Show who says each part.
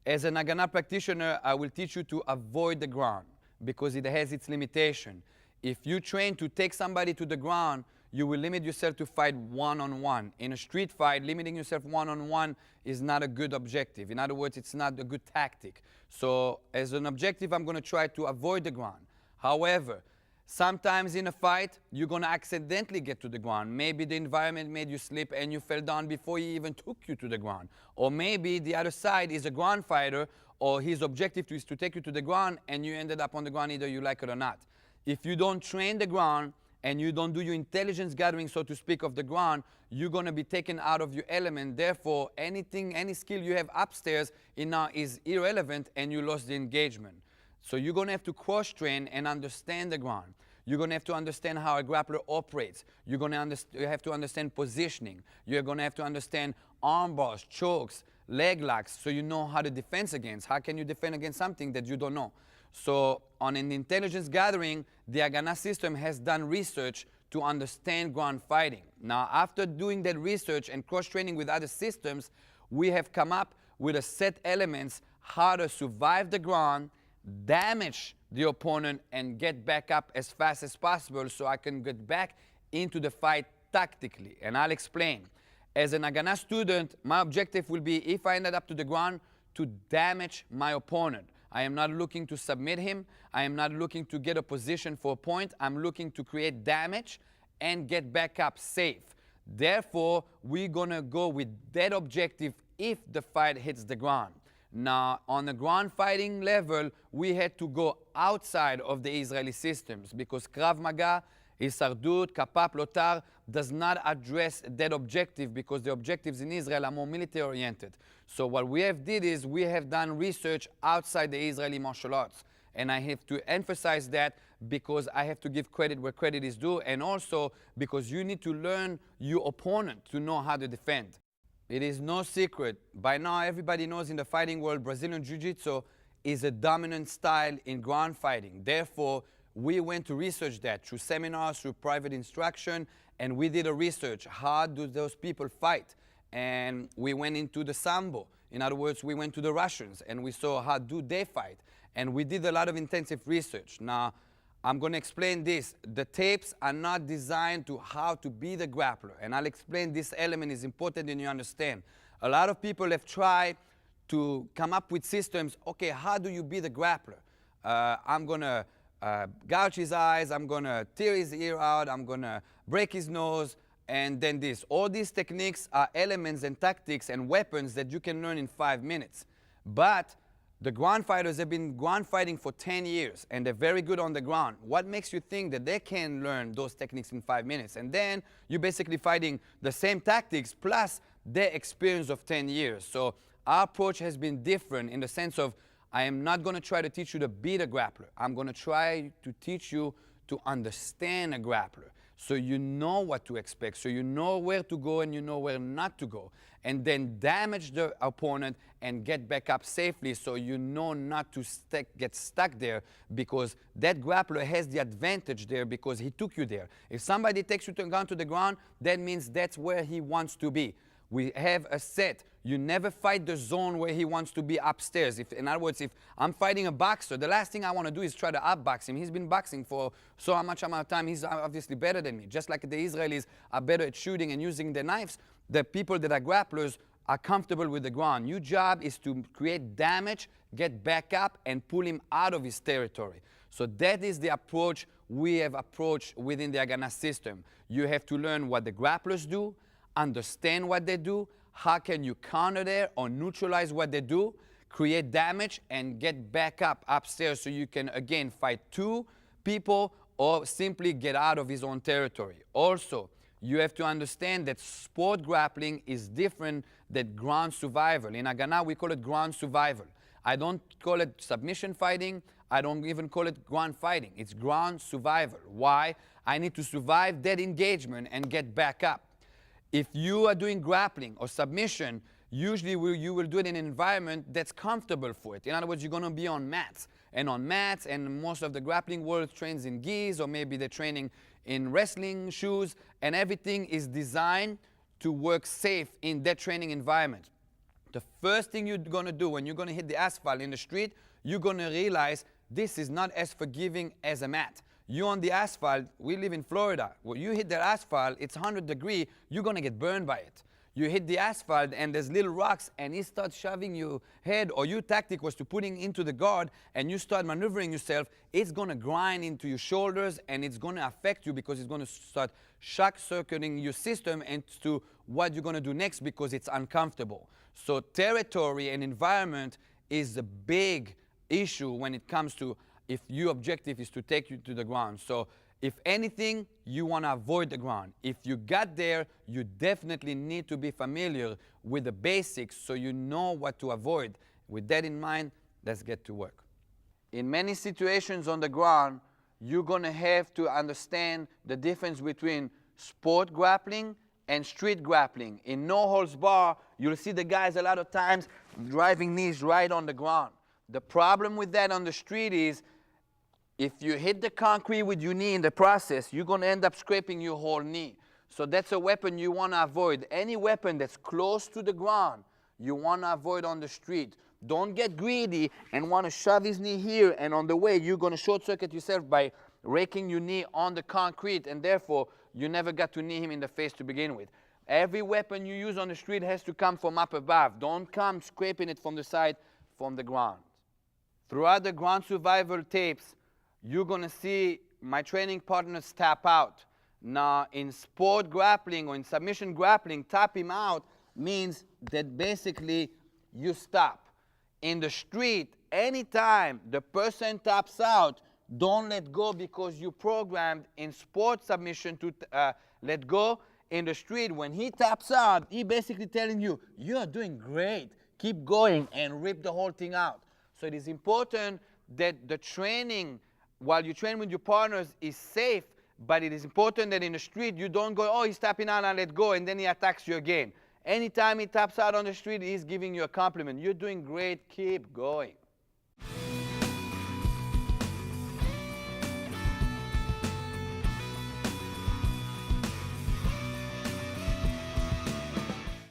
Speaker 1: As an Agana practitioner, I will teach you to avoid the ground because it has its limitation. If you train to take somebody to the ground, you will limit yourself to fight one-on-one. In a street fight, limiting yourself one-on-one is not a good objective. In other words, it's not a good tactic. So as an objective, I'm going to try to avoid the ground. However, sometimes in a fight, you're going to accidentally get to the ground. Maybe the environment made you slip and you fell down before he even took you to the ground. Or maybe the other side is a ground fighter, or his objective is to take you to the ground and you ended up on the ground either you like it or not. If you don't train the ground and you don't do your intelligence gathering, so to speak, of the ground, you're going to be taken out of your element. Therefore, anything, any skill you have upstairs now is irrelevant and you lost the engagement. So you're going to have to cross-train and understand the ground. You're going to have to understand how a grappler operates. You're going to have to understand positioning. You're going to have to understand arm bars, chokes, leg locks, so you know how to defend against. How can you defend against something that you don't know? So on an intelligence gathering, the Agana system has done research to understand ground fighting. Now, after doing that research and cross-training with other systems, we have come up with a set elements how to survive the ground, damage the opponent, and get back up as fast as possible so I can get back into the fight tactically. And I'll explain. As an Agana student, my objective will be, if I ended up to the ground, to damage my opponent. I am not looking to submit him. I am not looking to get a position for a point. I'm looking to create damage and get back up safe. Therefore, we're going to go with that objective if the fight hits the ground. Now, on the ground fighting level, we had to go outside of the Israeli systems because Krav Maga, Hissardut, Kapap, Lotar does not address that objective because the objectives in Israel are more military-oriented. So what we have did is we have done research outside the Israeli martial arts. And I have to emphasize that because I have to give credit where credit is due, and also because you need to learn your opponent to know how to defend. It is no secret. By now, everybody knows in the fighting world, Brazilian Jiu-Jitsu is a dominant style in ground fighting. Therefore, we went to research that through seminars, through private instruction, and we did a research. How do those people fight? And we went into the Sambo. In other words, we went to the Russians, and we saw how do they fight. And we did a lot of intensive research. Now, I'm going to explain this. The tapes are not designed to how to be the grappler. And I'll explain this element is important and you understand. A lot of people have tried to come up with systems. Okay, how do you be the grappler? I'm going to gouge his eyes. I'm going to tear his ear out. I'm going to break his nose. And then this. All these techniques are elements and tactics and weapons that you can learn in 5 minutes. But the ground fighters have been ground fighting for 10 years, and they're very good on the ground. What makes you think that they can learn those techniques in 5 minutes? And then you're basically fighting the same tactics plus their experience of 10 years. So our approach has been different in the sense of I am not going to try to teach you to be the grappler. I'm going to try to teach you to understand a grappler. So you know what to expect, so you know where to go and you know where not to go. And then damage the opponent and get back up safely so you know not to get stuck there, because that grappler has the advantage there because he took you there. If somebody takes you down to the ground, that means that's where he wants to be. We have a set. You never fight the zone where he wants to be upstairs. In other words, if I'm fighting a boxer, the last thing I want to do is try to outbox him. He's been boxing for so much amount of time. He's obviously better than me. Just like the Israelis are better at shooting and using their knives, the people that are grapplers are comfortable with the ground. Your job is to create damage, get back up, and pull him out of his territory. So that is the approach we have approached within the Agana system. You have to learn what the grapplers do, understand what they do, how can you counter there or neutralize what they do, create damage, and get back up upstairs so you can, again, fight 2 people or simply get out of his own territory. Also, you have to understand that sport grappling is different than ground survival. In Agana, we call it ground survival. I don't call it submission fighting. I don't even call it ground fighting. It's ground survival. Why? I need to survive that engagement and get back up. If you are doing grappling or submission, usually you will do it in an environment that's comfortable for it. In other words, you're going to be on mats. And on mats, and most of the grappling world trains in gis, or maybe they're training in wrestling shoes, and everything is designed to work safe in that training environment. The first thing you're going to do when you're going to hit the asphalt in the street, you're going to realize this is not as forgiving as a mat. You on the asphalt, we live in Florida. When you hit the asphalt, it's 100 degrees, you're going to get burned by it. You hit the asphalt and there's little rocks and it starts shoving your head, or your tactic was to putting into the guard and you start maneuvering yourself, it's going to grind into your shoulders and it's going to affect you because it's going to start shock circuiting your system into what you're going to do next because it's uncomfortable. So territory and environment is a big issue when it comes to if your objective is to take you to the ground. So if anything, you want to avoid the ground. If you got there, you definitely need to be familiar with the basics so you know what to avoid. With that in mind, let's get to work. In many situations on the ground, you're going to have to understand the difference between sport grappling and street grappling. In no holds bar, you'll see the guys a lot of times driving knees right on the ground. The problem with that on the street is if you hit the concrete with your knee in the process, you're going to end up scraping your whole knee. So that's a weapon you want to avoid. Any weapon that's close to the ground, you want to avoid on the street. Don't get greedy and want to shove his knee here, and on the way, you're going to short circuit yourself by raking your knee on the concrete, and therefore, you never got to knee him in the face to begin with. Every weapon you use on the street has to come from up above. Don't come scraping it from the side, from the ground. Throughout the ground survival tapes, you're going to see my training partners tap out. Now, in sport grappling or in submission grappling, tap him out means that basically you stop. In the street, anytime the person taps out, don't let go because you programmed in sport submission to let go. In the street, when he taps out, he basically telling you, you're doing great, keep going, and rip the whole thing out. So it is important that the training while you train with your partners is safe, but it is important that in the street you don't go, oh, he's tapping out and let go, and then he attacks you again. Anytime he taps out on the street, he's giving you a compliment. You're doing great, keep going.